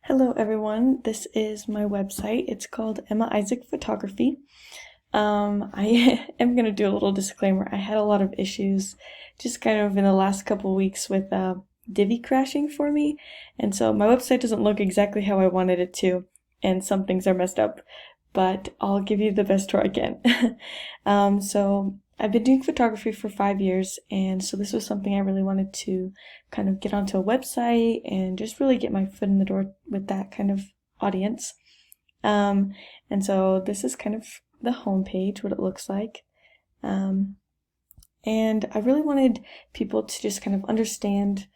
Hello everyone, this is my website. It's called Emma Isaac Photography. I am going to do a little disclaimer. I had a lot of issues just kind of in the last couple weeks with Divi crashing for me, and so my website doesn't look exactly how I wanted it to, and some things are messed up, but I'll give you the best try I can. So I've been doing photography for 5 years, and so this was something I really wanted to kind of get onto a website and just really get my foot in the door with that kind of audience. And so this is kind of the homepage, what it looks like. And I really wanted people to just kind of understand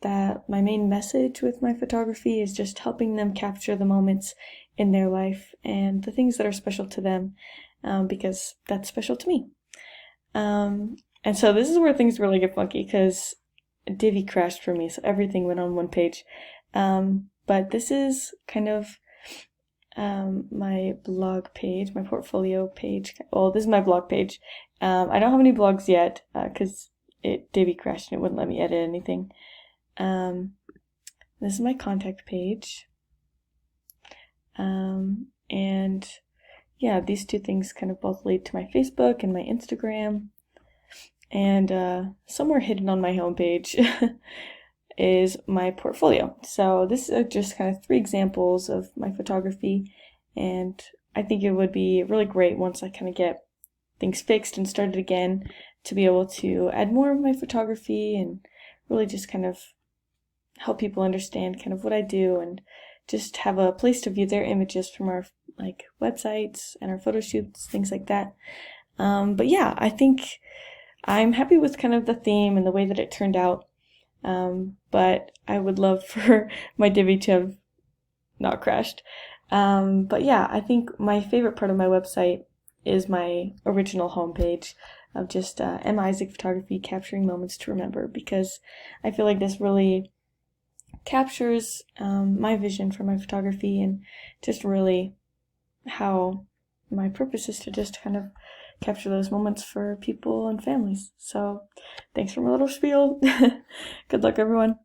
that my main message with my photography is just helping them capture the moments in their life and the things that are special to them, because that's special to me. And so this is where things really get funky because Divi crashed for me, so everything went on one page. But this is kind of my blog page, my portfolio page. Well, this is my blog page. I don't have any blogs yet because Divi crashed and it wouldn't let me edit anything. This is my contact page. And yeah, these two things kind of both lead to my Facebook and my Instagram. And somewhere hidden on my homepage is my portfolio. So this is just kind of 3 examples of my photography, and I think it would be really great once I kind of get things fixed and started again to be able to add more of my photography and really just kind of help people understand kind of what I do and just have a place to view their images from our like websites and our photo shoots, things like that. But yeah, I think I'm happy with kind of the theme and the way that it turned out. But I would love for my Divi to have not crashed. But yeah, I think my favorite part of my website is my original homepage of just Emma Isaac Photography, capturing moments to remember, because I feel like this really captures my vision for my photography and just really how my purpose is to just kind of capture those moments for people and families. So thanks for my little spiel. Good luck, everyone.